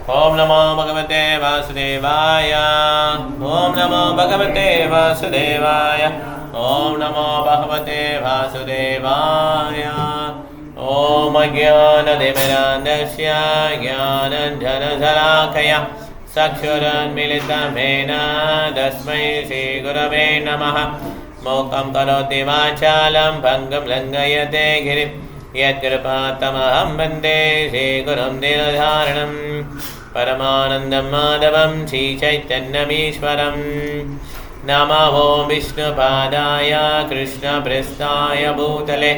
ओम नमो भगवते वासुदेवाय। ओम नमो भगवते वासुदेवाय। ओम नमो भगवते वासुदेवाय। ओम ज्ञानतिमिरान्धस्य ज्ञानाञ्जनशलाकया चक्षुरुन्मीलितं तस्मै श्रीगुरवे नमः। मूकं करोति वाचालं भङ्गं लङ्घयते गिरिं यत्कृपातमहं वन्दे श्रीगुरुं दीनधारणं परमानन्दं माधवं श्रीचैतन्यमीश्वरम्। नमो विष्णुपादाय कृष्णप्रेष्ठाय भूतले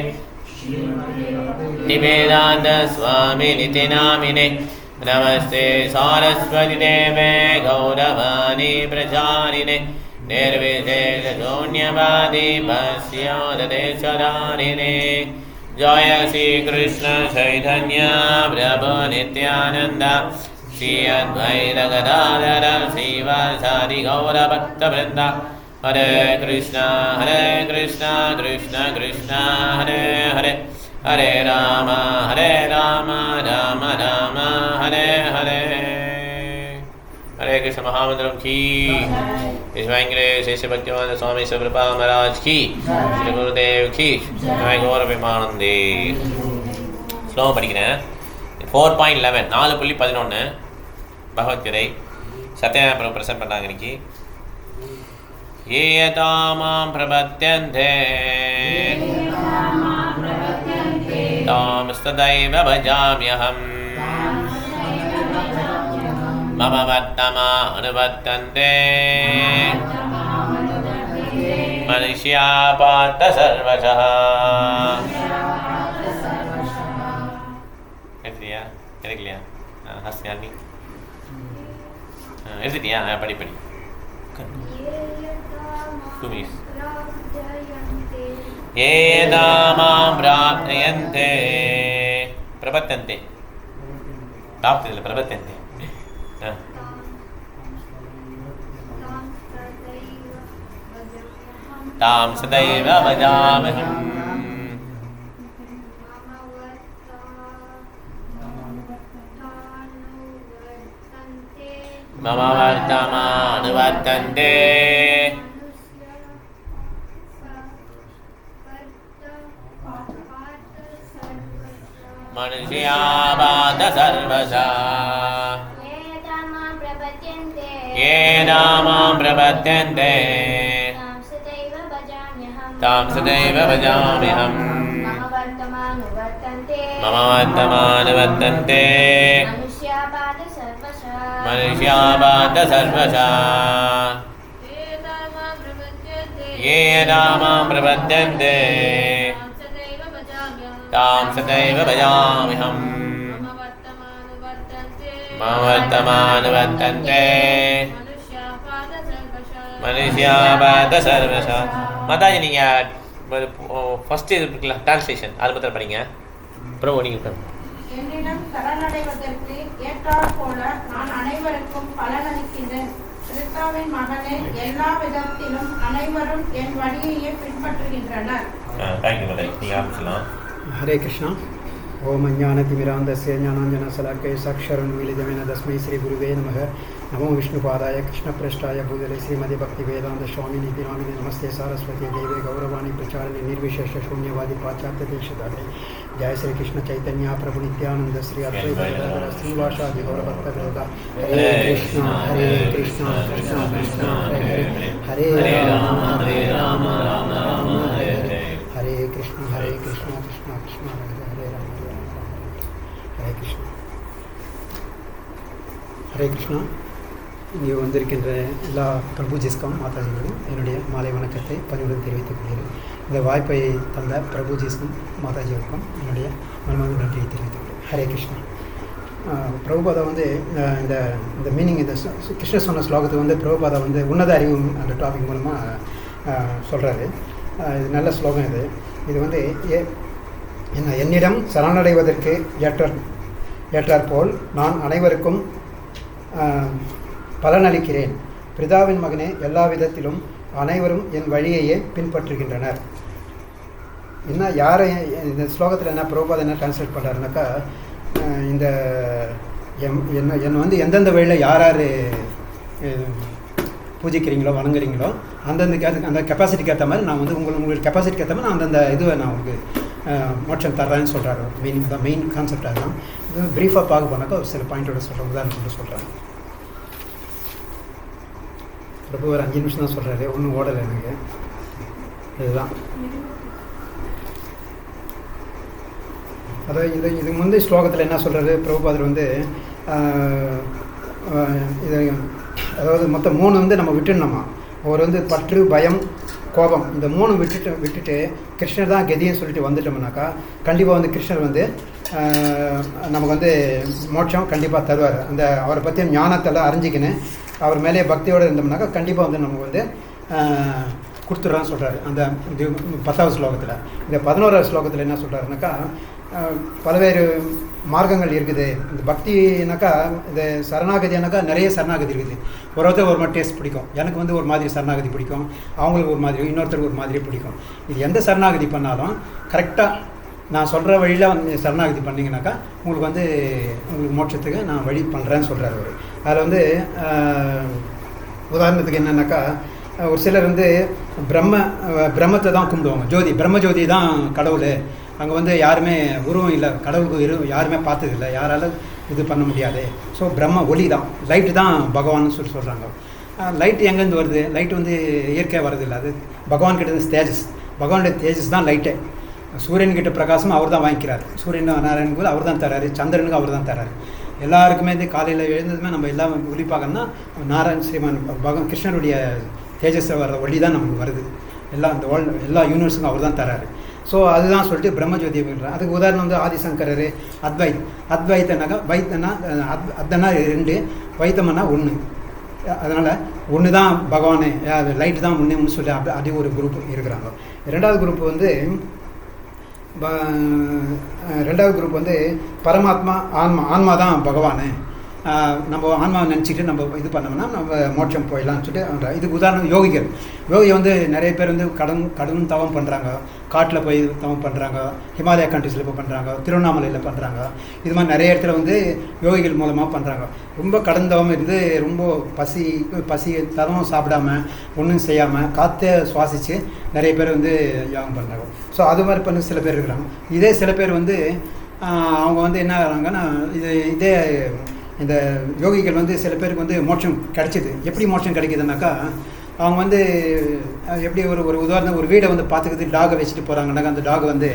निवेदान्तस्वामिनिति नामिने। नमस्ते सारस्वतीदेवे गौरवाणी प्रचारिणे निर्विशेषशून्यवादी भाष्योददेशधारिणे। जय श्रीकृष्ण चैतन्य प्रभु नित्यानन्द श्री अद्वैत गदाधर श्रीवासादि गौरभक्तवृन्द। हरे कृष्ण कृष्ण कृष्ण हरे हरे हरे राम राम राम हरे हरे। हरे कृष्ण महामंत्रम की विश्वांग्रे शेष भक्तिवान स्वामी सुप्रभा महाराज की श्री गुरुदेव की जय गौर विमानंदे। ஸ்லோகம் படிக்கிறேன். 4.11 4.11 பகவத்கீதை சத்யநாராயண பிரசன்ட் பண்ணாங்க இன்னைக்கு. ये यथा मां प्रपद्यन्ते तांस्तदैव भजाम्यहम् मम वर्तमानुवर्तन्ते मनुष्या पार्थ सर्वशः। எடுக்கலையா? ஹஸ்யாமி எடுத்துட்டியா? படி 2 minutes. ये यदा मां प्राप्यन्ते प्रपद्यन्ते प्राप्यन्ते प्रपद्यन्ते तां सदैव भजाम्यहम् मम वर्तमानुवर्तन्ते मनुष्या पार्थ सर्वशः। ये नामां प्रपद्यन्ते तां सदैव भजाम्यहम् मम वर्तमानुवर्तन्ते मनुष्या पार्थ सर्वशः। ये नामां प्रपद्यन्ते तां सदैव भजाम्यहम् मम वर्तमानुवर्तन्ते मनुष्या पार्थ सर्वशः। மாதாஜி நீங்கள் ஃபஸ்ட்டு இது இருக்குல்ல டிரான்ஸ்லேஷன் அதை பற்றி படிங்க. அப்புறம் நீங்கள் என்னிடம் சரணடைவதற்கு ஏற்றாற் போல நான் அனைவருக்கும் பலனளிக்கின்றேன். கிறிஸ்தாவின் மகனே, எல்லா விதத்திலும் அனைவரும் என் வழியையே பின்பற்றுகின்றனர். हरे कृष्णा। ओम अज्ञानतिमिरान्धस्य ज्ञानाञ्जनशलाकया चक्षुरुन्मीलितं तस्मै श्रीगुरुवे नमः। नमो विष्णुपादाय कृष्णप्रेष्ठाय भूतले श्रीमद्भक्तिवेदान्तस्वामिनिति नामिने। नमस्ते सारस्वती देवे गौरवाणी प्रचारिणे निर्विशेषशून्यवादी पाश्चात्यदेशधारिणे। जय श्री कृष्ण चैतन्य प्रभु नित्यानंद श्री अद्वैत गदाधर श्रीवासादि गौरभक्तवृन्द। हरे कृष्ण कृष्ण कृष्ण हरे हरे हरे राम राम राम हरे हरे। हरे कृष्ण कृष्ण कृष्ण हरे राम हरे कृष्ण हरे कृष्णा। இங்கே வந்திருக்கின்ற எல்லா பிரபுஜிஸ்க்கும் மாதாஜிகளும் என்னுடைய மாலை வணக்கத்தை பணிவுடன் தெரிவித்துக் கொள்கிறேன். இந்த வாய்ப்பை தந்த பிரபுஜிஸ்க்கும் மாதாஜிகளுக்கும் என்னுடைய மனமார்ந்த நன்றியை தெரிவித்துக் கொள்கிறேன். ஹரே கிருஷ்ணா. பிரபுபாதா வந்து இந்த இந்த மீனிங், இந்த கிருஷ்ண சொன்ன ஸ்லோகத்தை வந்து பிரபுபாதா வந்து உன்னத அறிவு அந்த டாபிக் மூலமாக சொல்கிறாரு. இது நல்ல ஸ்லோகம். இது வந்து என்னிடம் சரணடைவதற்கு ஏற்றாற்போல் நான் அனைவருக்கும் பலனளிக்கிறேன். பிதாவின் மகனே, எல்லா விதத்திலும் அனைவரும் என் வழியையே பின்பற்றுகின்றனர். என்ன யாரை இந்த ஸ்லோகத்தில் என்ன பிரபுபாதா என்ன டிரான்ஸ்லேட் பண்ணுறாருனாக்கா, இந்த என்னை வந்து எந்தெந்த வழியில் யார் யார் பூஜிக்கிறீங்களோ வணங்குறீங்களோ அந்த கெப்பாசிட்டிக்கு ஏற்ற மாதிரி நான் வந்து உங்களுக்கு கெப்பாசிட்டிக்கு ஏற்ற மாதிரி நான் அந்தந்த இதுவை நான் உங்களுக்கு மோட்சம் தர்றேன்னு சொல்கிறாரு. மெயின் கான்செப்ட் அதுதான். இது ப்ரீஃபாக பார்க்க போனாக்கா ஒரு சில பாயிண்டோட சொல்கிறேன், உதாரணத்தோட சொல்கிறேன். ரொம்ப ஒரு 5 நிமிஷம் தான் சொல்கிறாரு, ஒன்றும் ஓடலை எனக்கு. இதுதான் அதாவது இது முந்தைய ஸ்லோகத்தில் என்ன சொல்கிறாரு பிரபுபாதர் வந்து இது அதாவது மொத்தம் 3 வந்து நம்ம விட்டுடணுமா. ஒரு வந்து பற்று, பயம், கோபம், இந்த 3 விட்டுட்டு கிருஷ்ணர் தான் கதின்னு சொல்லிட்டு வந்துட்டோம்னாக்கா கண்டிப்பாக வந்து கிருஷ்ணர் வந்து நமக்கு வந்து மோட்சம் கண்டிப்பாக தருவார். அந்த அவரை பற்றிய ஞானத்தெல்லாம் அறிஞ்சிக்கின்னு அவர் மேலே பக்தியோடு இருந்தோம்னாக்கா கண்டிப்பாக வந்து நமக்கு வந்து கொடுத்துட்றான்னு சொல்கிறாரு அந்த 10வது ஸ்லோகத்தில். இந்த 11வது ஸ்லோகத்தில் என்ன சொல்கிறாருனாக்கா பல்வேறு மார்க்கங்கள் இருக்குது. இந்த பக்தினாக்கா இந்த சரணாகதினாக்கா நிறைய சரணாகதி இருக்குது. ஒருத்தர் ஒரு மாதிரி டேஸ்ட் பிடிக்கும். எனக்கு வந்து ஒரு மாதிரி சரணாகதி பிடிக்கும், அவங்களுக்கு ஒரு மாதிரி, இன்னொருத்தருக்கு ஒரு மாதிரி பிடிக்கும். இது எந்த சரணாகதி பண்ணாலும் கரெக்டாக நான் சொல்கிற வழியில் வந்து சரணாகதி பண்ணிங்கனாக்கா உங்களுக்கு மோட்சத்துக்கு நான் வழி பண்ணுறேன்னு சொல்கிறார் அவர். அதில் வந்து உதாரணத்துக்கு என்னென்னாக்கா ஒரு சிலர் வந்து பிரம்மத்தை தான் கும்பிடுவாங்க. பிரம்ம ஜோதி தான் கடவுள். அங்கே வந்து யாருமே உருவம் இல்லை, கடவுளுக்கு யாருமே பார்த்ததில்லை, யாராலும் இது பண்ண முடியாது. ஸோ பிரம்ம ஒளி தான், லைட்டு தான் பகவான்னு சொல்கிறாங்க. லைட்டு எங்கேருந்து வருது? லைட்டு வந்து இயற்கையாக வரதில்லை, அது பகவான்கிட்ட இருந்து தேஜஸ். பகவானுடைய தேஜஸ் தான் லைட்டே. சூரியன்கிட்ட பிரகாசம் அவர் தான் வாங்கிக்கிறார். சூரியன் நாராயணன் போது அவர் தான் தராரு, சந்திரனுக்கு அவர் தான் தராரு. எல்லாருக்குமே இது காலையில் எழுந்ததுமே நம்ம எல்லாம் ஒளிப்பாங்கன்னா நாராயண் ஸ்ரீமான் கிருஷ்ணனுடைய தேஜஸை வர ஒளி தான் நமக்கு வருது. எல்லா யூனிவர்ஸுக்கும் அவர் தான் தராரு. ஸோ அதுதான் சொல்லிட்டு பிரம்மஜோதியை பண்ணுறான். அதுக்கு உதாரணம் வந்து ஆதிசங்கரர் அத்வைத்தனாக்கா வைத்தனா அத்தனா 2, வைத்தம்னா 1. அதனால் ஒன்று தான் பகவானே, லைட்டு தான் ஒன்று சொல்லி அப்படி ஒரு குரூப் இருக்கிறாங்க. ரெண்டாவது குரூப் வந்து பரமாத்மா ஆன்மா தான் பகவானு. நம்ம ஆன்மாவை நினச்சிட்டு நம்ம இது பண்ணோம்னா நம்ம மோட்சம் போயிடலாம்னு சொல்லிட்டு இதுக்கு உதாரணம் யோகி வந்து நிறைய பேர் வந்து கடும் தவம் பண்ணுறாங்க. காட்டில் போய் தவம் பண்ணுறாங்க, ஹிமாலயா கண்ட்ரிஸில் போய் பண்ணுறாங்க, திருவண்ணாமலையில் பண்ணுறாங்க. இது மாதிரி நிறைய இடத்துல வந்து யோகிகள் மூலமாக பண்ணுறாங்க. ரொம்ப கடும் தவம் இருந்து ரொம்ப பசி தவம் சாப்பிடாம ஒன்றும் செய்யாமல் காற்றே சுவாசித்து நிறைய பேர் வந்து யோகம் பண்ணுறாங்க. ஸோ அது மாதிரி பண்ண சில பேர் இருக்கிறாங்க. இதே சில பேர் வந்து அவங்க வந்து என்ன ஆகிறாங்கன்னா இதே இந்த யோகிகள் வந்து சில பேருக்கு வந்து மோட்சம் கிடைச்சிது. எப்படி மோட்சம் கிடைக்குதுனாக்கா அவங்க வந்து எப்படி ஒரு உதாரணம், ஒரு வீடை வந்து பார்த்துக்கிட்டு டாகை வச்சுட்டு போகிறாங்கன்னாக்கா அந்த டாக் வந்து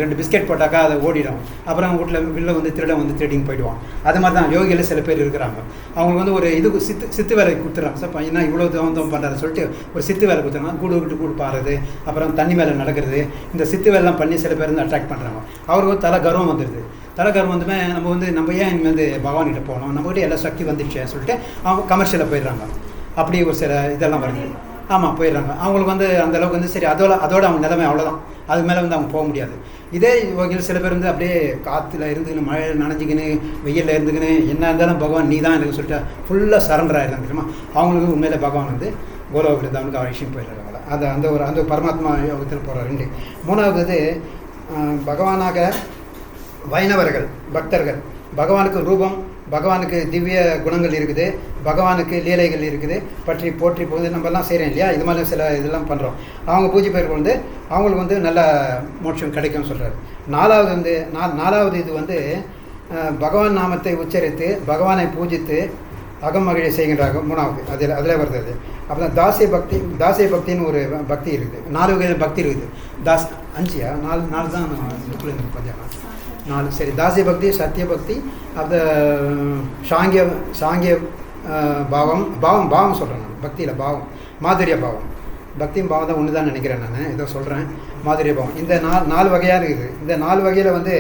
2 பிஸ்கெட் போட்டாக்கா அதை ஓடிடும். அப்புறம் அவங்க வீட்டில் வெளில வந்து திருடிங் போயிடுவான். அது மாதிரி தான் யோகிகளில் சில பேர் இருக்கிறாங்க. அவங்களுக்கு வந்து ஒரு இது சித்து வேலை கொடுத்துட்றாங்க. சார் பையனா இவ்வளோ தவம் பண்ணுறாரு சொல்லிட்டு ஒரு சித்து வேலை கொடுத்துறாங்க. கூடு பாடுறது, அப்புறம் தண்ணி மேலே நடக்கிறது, இந்த சித்து வேலைலாம் பண்ணி சில பேர் வந்து அட்ராக்ட் பண்ணுறாங்க. அவருக்கு ஒரு தலை கர்வம் வந்துடுது. தலைகர்வம் வந்துமே நம்ம ஏன் இனிமேல் வந்து பகவான்கிட்ட போகணும், நம்மகிட்ட எல்லா சக்தி வந்துடுச்சேன்னு சொல்லிட்டு அவங்க கமர்ஷியலில் போயிடுறாங்க. அப்படி ஒரு சில இதெல்லாம் வருது. ஆமாம் போயிடுறாங்க. அவங்களுக்கு வந்து அந்தளவுக்கு வந்து சரி அதோட அவங்க நிலைமை அவ்வளோதான், அதுக்கு மேலே வந்து அவங்க போக முடியாது. இதே வகையில் சில பேர் வந்து அப்படியே காற்றுல இருந்துக்கின்னு மழையில் நனைஞ்சிக்கின்னு வெயிலில் இருந்துக்கின்னு என்ன இருந்தாலும் பகவான் நீ தான் எனக்கு சொல்லிட்டு ஃபுல்லாக சரண்டர் ஆகிடுறாங்க தெரியுமா. அவங்களுக்கு உண்மையிலே பகவான் வந்து கோலோகத்தில் அவனுக்கு அவசியம் போயிடுறாங்க. அந்த பரமாத்மா யோகத்தில் போகிற 2. மூணாவது பகவானாக வைணவர்கள் பக்தர்கள். பகவானுக்கு ரூபம், பகவானுக்கு திவ்ய குணங்கள் இருக்குது, பகவானுக்கு லீலைகள் இருக்குது, பற்றி போற்றி போகுது நம்மலாம் செய்கிறோம் இல்லையா. இது மாதிரி சில இதெல்லாம் பண்ணுறோம். அவங்க பூஜை பேருக்கு வந்து அவங்களுக்கு வந்து நல்ல மோட்சம் கிடைக்கும்னு சொல்கிறாரு. நாலாவது இது வந்து பகவான் நாமத்தை உச்சரித்து பகவானை பூஜித்து அகமகிழை செய்கின்றாங்க. 3வது அதில் வருது அது. அப்புறம் தாசிய பக்தின்னு ஒரு பக்தி இருக்குது. 4 வகை பக்தி இருக்குது. 4 தான் பஞ்சாங்க 4 சரி. தாசிய பக்தி, சத்திய பக்தி, அது சாங்கிய பாவம் சொல்கிறேன் நான். பக்தியில் பாவம், மாதுரிய பாவம். பக்தியும் பாவம் தான் ஒன்று தான் நினைக்கிறேன் நான், ஏதோ சொல்கிறேன். மாதுரிய பாவம் இந்த 4 வகையாக இருக்குது. இந்த 4 வகையில் வந்து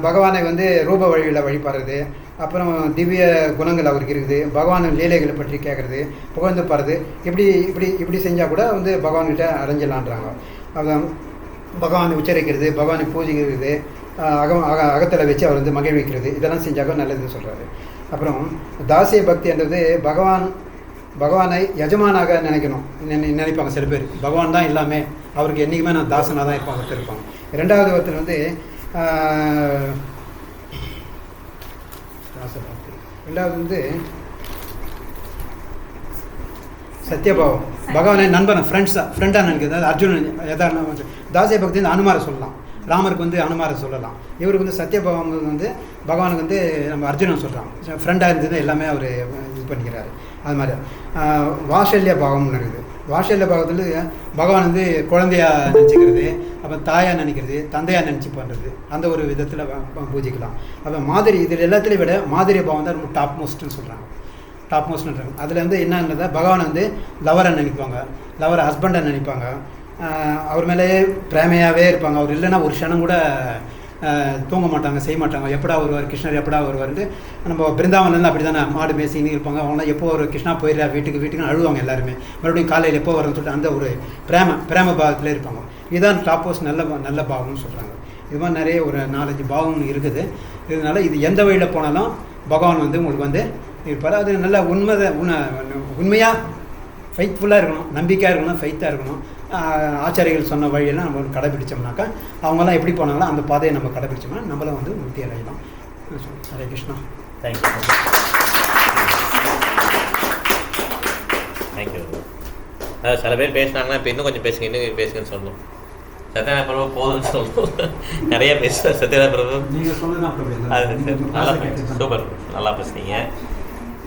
பகவானை வந்து ரூப வழியில் வழிபடுறது, அப்புறம் திவ்ய குணங்கள் அவருக்கு இருக்குது, பகவான் லீலைகளை பற்றி கேட்குறது, புகழ்ந்து பாடுறது. இப்படி செஞ்சால் கூட வந்து பகவான்கிட்ட அடைஞ்சலான்றாங்க. அதான் பகவானை உச்சரிக்கிறது, பகவானை பூஜிக்கிறது, அகத்தில் வச்சு அவர் வந்து மகிழ்விக்கிறது, இதெல்லாம் செஞ்சாக்க நல்லதுன்னு சொல்கிறாரு. அப்புறம் தாசிய பக்தின்றது பகவானை எஜமானாக நினைப்பாங்க சில பேர். பகவான் தான் எல்லாமே, அவருக்கு என்றைக்குமே நான் தாசனாக தான் இருப்பாங்க. 2வது ஒருத்தர் வந்து தாசபக்தி. ரெண்டாவது வந்து சத்யபாவம், பகவானை நண்பன் ஃப்ரெண்டாக நினைக்கிறது. அதாவது அர்ஜுனன் எதாவது தாசிய பக்தி வந்து அனுமாரை சொல்லலாம், ராமருக்கு வந்து அனுமாரை சொல்லலாம். இவருக்கு வந்து சத்யபாவம் வந்து பகவானுக்கு வந்து நம்ம அர்ஜுனன் சொல்கிறான், ஃப்ரெண்டாக இருந்தது எல்லாமே அவர் இது பண்ணிக்கிறாரு. அது மாதிரி வாஷல்ய பாவம்னு இருக்குது. வாஷல்ய பாவத்தில் பகவான் வந்து குழந்தையாக நினச்சிக்கிறது, அப்புறம் தாயாக நினைக்கிறது, தந்தையாக நினச்சி பண்ணுறது, அந்த ஒரு விதத்தில் பூஜிக்கலாம். அப்போ மாதிரி இதில் எல்லாத்துலேயும் விட மாதிரிய பாவம் தான் ரொம்ப டாப் மோஸ்ட்னு சொல்கிறாங்க. டாப் மோஸ்ட்ன்றாங்க. அதில் வந்து என்னன்றதா பகவான் வந்து லவரை நினைப்பாங்க, லவரை ஹஸ்பண்டை நினைப்பாங்க, அவர் மேலேயே பிரேமையாகவே இருப்பாங்க. அவர் இல்லைன்னா ஒரு க்ஷணம் கூட தூங்க மாட்டாங்க, செய்ய மாட்டாங்க. எப்படா வருவார் கிருஷ்ணர், எப்படா வருவார்ட்டு. நம்ம பிருந்தாவன்லேருந்து அப்படி தானே மாடு மேய்ச்சின்னு இருப்பாங்க. அவங்களாம் எப்போ ஒரு கிருஷ்ணா போயிடுறா வீட்டுக்கு அழுவாங்க எல்லாருமே, மறுபடியும் காலையில் எப்போ வரும்னு சொல்லிட்டு அந்த ஒரு பிரேம பாவத்தில் இருப்பாங்க. இதுதான் டாப் மோஸ்ட் நல்ல பாவம்னு சொல்கிறாங்க. இது மாதிரி நிறைய ஒரு 4-5 பாவம் இருக்குது. இதனால் இது எந்த வழியில் போனாலும் பகவான் வந்து உங்களுக்கு வந்து இருப்பார். அது நல்லா உண்மையாக ஃபைட்ஃபுல்லாக இருக்கணும், நம்பிக்கையாக இருக்கணும், ஃபைட்டாக இருக்கணும். ஆச்சாரிகள் சொன்ன வழியெல்லாம் நம்ம கடைபிடிச்சோம்னாக்கா அவங்கெல்லாம் எப்படி போனாங்களோ அந்த பாதையை நம்ம கடைபிடிச்சோம்னா நம்மளும் வந்து முக்தி அடையலாம். ஹரே கிருஷ்ணா. தேங்க்யூ. தேங்க்யூ. சில பேர் பேசினாங்கன்னா இப்போ இன்னும் கொஞ்சம் இன்னும் பேசுங்கன்னு சொல்லணும். சத்யநாராயண பிரபு போதும்னு சொல்லணும். நிறைய பேசுகிறேன் சத்யநாராயண பிரபு. நீங்கள் சொன்னதான் நல்லா சூப்பர், நல்லா பேசுனீங்க.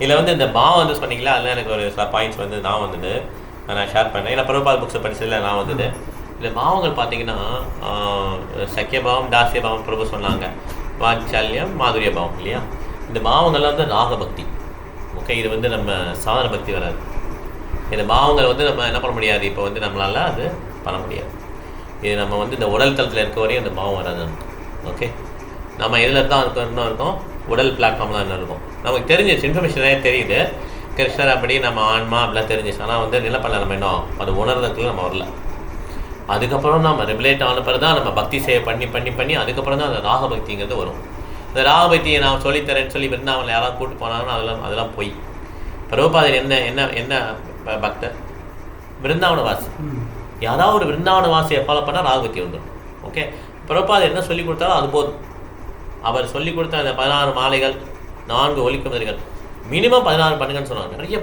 இதில் வந்து இந்த பாவம் வந்து சொன்னீங்களா, அதில் எனக்கு ஒரு சில பாயிண்ட்ஸ் வந்து நான் வந்துட்டு நான் ஷேர் பண்ணேன். ஏன்னா பிரபுபாத் புக்ஸை படிச்சதில் நான் வந்துட்டு இந்த பாவங்கள் பார்த்தீங்கன்னா சக்கியபாவம், தாசியபாவம் பிரபு சொன்னாங்க, வாத்சல்யம், மாதுரிய பாவம் இல்லையா. இந்த பாவங்கள்லாம் வந்து ராகபக்தி. ஓகே, இது வந்து நம்ம சாதன பக்தி வராது. இந்த பாவங்கள் வந்து நம்ம என்ன பண்ண முடியாது, இப்போ வந்து நம்மளால் அது பண்ண முடியாது. இது நம்ம வந்து இந்த உடல் தளத்தில் இருக்க வரையும் இந்த பாவம் வராது. ஓகே, நம்ம எதில் தான் இருக்கோம், உடல் பிளாட்ஃபார்ம் தான் இருக்கும். நமக்கு தெரிஞ்சிச்சு, இன்ஃபர்மேஷன் நிறைய தெரியுது, கிருஷ்ணர் அப்படி நம்ம ஆன்மா அப்படிலாம் தெரிஞ்சிச்சு. ஆனால் வந்து நிலப்பல்ல நம்ம இன்னும் அது உணர்றதுக்குள்ள நம்ம வரல. அதுக்கப்புறம் நம்ம ரெகுலேட் ஆன பிறகு தான் நம்ம பக்தி சேவை பண்ணி அதுக்கப்புறம் தான் அந்த ராகபக்திங்கிறது வரும். இந்த ராகபக்தியை நான் சொல்லித்தரேன்னு சொல்லி விருந்தாவனில் யாராவது கூப்பிட்டு போனாங்கன்னா அதெல்லாம் போய் பிரபுபாதர் என்ன பக்தர் விருந்தாவனவாசி, யாராவது ஒரு விருந்தாவனவாசியை ஃபாலோ பண்ணால் ராகபக்தி வந்துடும். ஓகே, பிரபுபாதர் என்ன சொல்லி கொடுத்தாலும் அது போதும். அவர் சொல்லி கொடுத்த அந்த 16 மாலைகள், 4 ஒலிக்குமதிகள், மினிமம் 16 பண்ணுங்கன்னு சொன்னாங்க. நிறைய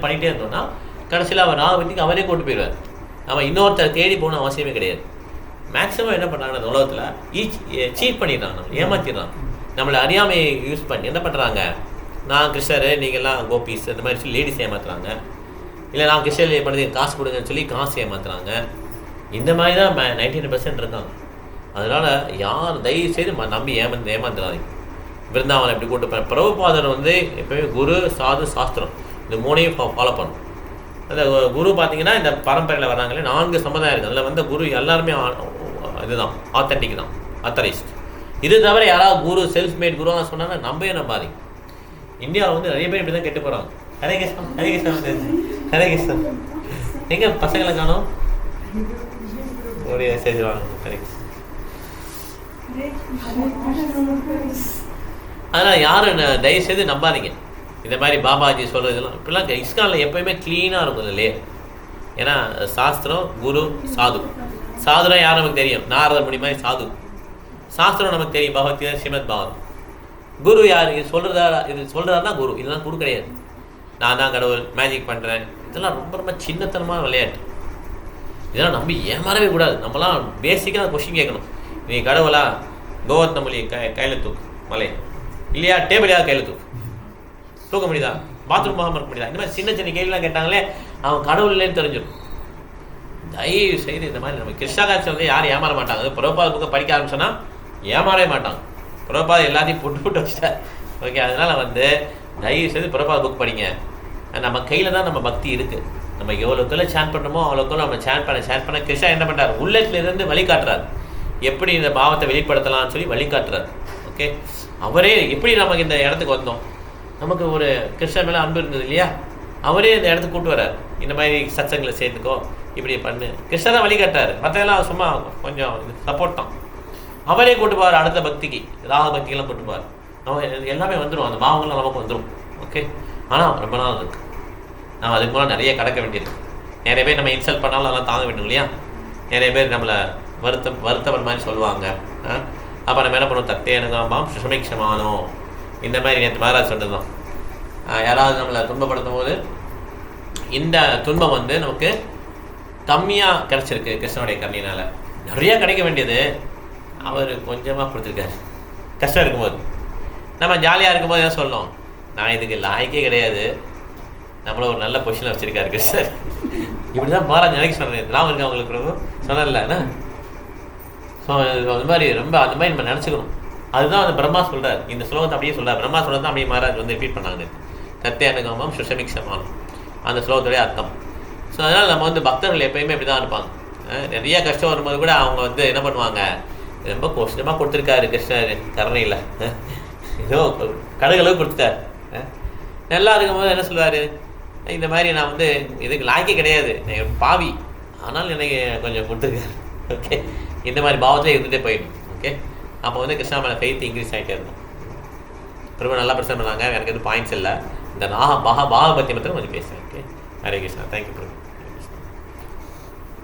பண்ணிகிட்டே இருந்தோம்னா கடைசியில் அவர் ராகபக்திக்கு அவரே கொண்டு போயிடுவார். நம்ம இன்னொருத்தர் தேடி போகணும் அவசியமே கிடையாது. மேக்ஸிமம் என்ன பண்ணுறாங்க, அந்த உலகத்தில் சீட் பண்ணிடுறாங்க, ஏமாற்றிடுறாங்க. நம்மளை அறியாமையை யூஸ் பண்ணி என்ன பண்ணுறாங்க, நான் கிருஷ்ணர், நீங்கள்லாம் கோபீஸ், இந்த மாதிரி சொல்லி லேடிஸ் ஏமாத்துறாங்க. இல்லை நான் கிருஷ்ணர் பண்ணி காசு கொடுங்கன்னு சொல்லி காசு ஏமாத்துறாங்க. இந்த மாதிரி தான் 99% இருக்காங்க. அதனால் யார் தயவு செய்து நம்பி ஏமாந்துடாதீங்க. விருந்தாவனம் எப்படி கூட்டு போகிறேன். பிரபுபாதர் வந்து எப்போயுமே குரு, சாது, சாஸ்திரம் இந்த 3ஐயும் ஃபாலோ பண்ணணும். அந்த குரு பார்த்தீங்கன்னா இந்த பரம்பரையில் வராங்களே 4 சம்பிரதாயம் இருக்குது. அதில் வந்து குரு எல்லாருமே இதுதான் ஆத்தென்டிக் தான், அத்தரைஸ்ட். இது தவிர யாராவது குரு செல்ஃப் மேட் குருவாக சொன்னாங்கன்னா நம்பாதீங்க. இந்தியாவில் வந்து நிறைய பேர் இப்படி தான் கெட்டு போகிறாங்க. ஹரே கிருஷ்ணன் எங்கே பசங்களை காணோம், ஒரு சரி வாங்க. ஹரே கிருஷ்ணன். அதனால் யாரும் தயவுசெய்து நம்பாதீங்க. இந்த மாதிரி பாபாஜி சொல்கிறதுலாம் இப்படிலாம் இஸ்கானில் எப்போயுமே க்ளீனாக இருக்கும் இல்லையே. ஏன்னா சாஸ்திரம், குரு, சாதுனா யார் நமக்கு தெரியும், நாரத முனி மாதிரி சாது. சாஸ்திரம் நமக்கு தெரியும், பகவத்கீதை, ஸ்ரீமத் பாகவதம். குரு யார், இது சொல்கிறதாருன்னா குரு. இதெல்லாம் குரு கிடையாது. நான் தான் கடவுள், மேஜிக் பண்ணுறேன், இதெல்லாம் ரொம்ப ரொம்ப சின்னத்தனமான விளையாட்டு. இதெல்லாம் நம்பி ஏமாறவே கூடாது. நம்மலாம் பேசிக்காக கொஸ்டின் கேட்கணும். நீ கடவுளா, கோவர்த்தன மொழி கையில் தூக்கு, மலை இல்லையா, டேபிளையாக கையில் தூக்க முடியுதா, பாத்ரூம் போகாமல் இருக்க முடியுதா, இந்த மாதிரி சின்ன கேள்விலாம் கேட்டாங்களே அவன் கடவுள் இல்லைன்னு தெரிஞ்சிடும். தயவு செய்து இந்த மாதிரி நம்ம கிருஷ்ணாகாட்சி வந்து யாரும் ஏமாற மாட்டாங்க. அது பிரபுபாத புக்கை படிக்க ஆரம்பிச்சோன்னா ஏமாறவே மாட்டாங்க. பிரபுபாத எல்லாத்தையும் போட்டு வச்சுட்டார். ஓகே, அதனால் வந்து தயவு செய்து பிரபுபாத புக் படிங்க. நம்ம கையில் தான் நம்ம பக்தி இருக்குது. நம்ம எவ்வளோக்குள்ள சேன் பண்ணுறோமோ அவ்வளோக்குள்ள நம்ம சேன் பண்ண கிருஷ்ணா என்ன பண்ணுறாரு, உள்ளத்திலிருந்து வழிகாட்டுறாரு. எப்படி இந்த பாவத்தை வெளிப்படுத்தலாம்னு சொல்லி வழிகாட்டுறாரு. ஓகே, அவரே எப்படி நமக்கு இந்த இடத்துக்கு வந்தோம், நமக்கு ஒரு கிருஷ்ணன் மேலே அன்பு இருந்தது இல்லையா, அவரே இந்த இடத்துக்கு கூப்பிட்டு வர்றார். இந்த மாதிரி சத்சங்களை சேர்த்துக்கோ, இப்படி பண்ணு. கிருஷ்ணன் தான் வழிகாட்டார், மற்றெல்லாம் சும்மா கொஞ்சம் சப்போர்ட் தான். அவரே கூட்டு போவார் அடுத்த பக்திக்கு, ராக பக்திக்கெல்லாம் கூட்டு போவார். நம்ம எல்லாமே வந்துடும், அந்த பாவங்கள்லாம் நமக்கு வந்துடும். ஓகே, ஆனால் ரொம்ப நாள் இருக்குது. நம்ம அதுக்கு மூலம் நிறைய கடக்க வேண்டியது. நிறைய பேர் நம்ம இன்சல்ட் பண்ணாலும் அதெல்லாம் தாங்க வேண்டும் இல்லையா. நிறைய பேர் நம்மளை வருத்தவர் மாதிரி சொல்லுவாங்க. அப்போ நம்ம என்ன பண்ணுவோம், தத்தே எனக்காம்பாம் சுஷமிக்ஷமானோ, இந்த மாதிரி நேற்று மகாராஜ் சொன்னது தான். யாராவது நம்மளை துன்பப்படுத்தும் போது இந்த துன்பம் வந்து நமக்கு கம்மியாக கிடச்சிருக்கு கிருஷ்ணனுடைய கருணையினால். நிறையா கிடைக்க வேண்டியது அவர் கொஞ்சமாக கொடுத்துருக்காரு. கஷ்டம் இருக்கும்போது நம்ம ஜாலியாக இருக்கும்போது என்ன சொல்லணும், நான் இதுக்கு லாய்க்கே கிடையாது, நம்மள ஒரு நல்ல பொசிஷனில் வச்சுருக்காரு கிருஷ்ணர். இப்படி தான் மகாராஜ் நினைக்க சொன்னேன். நான் இருக்கு அவங்களுக்கு சொன்னதில்லைண்ணா. ஸோ அது மாதிரி ரொம்ப அந்த மாதிரி நம்ம நினச்சிக்கணும். அதுதான் அந்த பிரம்மா சொல்கிறார். இந்த ஸ்லோகத்தை அப்படியே சொல்கிறார். பிரம்மா சொல்கிறது தான் அப்படியே மகாராஜ் வந்து ரிப்பீட் பண்ணாங்க. சத்தியானுகமம் சுஷமிக்ஷமானம் அந்த ஸ்லோகத்துடைய அர்த்தம். ஸோ அதனால் நம்ம வந்து பக்தர்கள் எப்பயுமே இப்படி தான் இருப்பாங்க. நிறைய கஷ்டம் வரும்போது கூட அவங்க வந்து என்ன பண்ணுவாங்க, ரொம்ப கஷ்டமாக கொடுத்துருக்காரு கிருஷ்ணர் கருணையில், ஏதோ கடவுளுக்கு கொடுத்துட்டார். நல்லா இருக்கும்போது என்ன சொல்லுவார், இந்த மாதிரி நான் வந்து இதுக்கு லாய்க்கே கிடையாது, பாவி, ஆனால் எனக்கு கொஞ்சம் கொடுத்துருக்காரு. ஓகே, இந்த மாதிரி பாவத்தில் இருந்துகிட்டே போயிடும். ஓகே, அப்போ வந்து கிருஷ்ணா மேலே ஃபெய்த் இன்க்ரீஸ் ஆகிட்டே இருக்கும். ரொம்ப நல்லா பிரச்சனை பண்ணாங்க. எனக்கு எதுவும் பாயிண்ட்ஸ் இல்லை. இந்த பாகா பற்றி மட்டும் கொஞ்சம் பேசுகிறேன். ஓகே, ஹரே கிருஷ்ணா. தேங்க்யூ.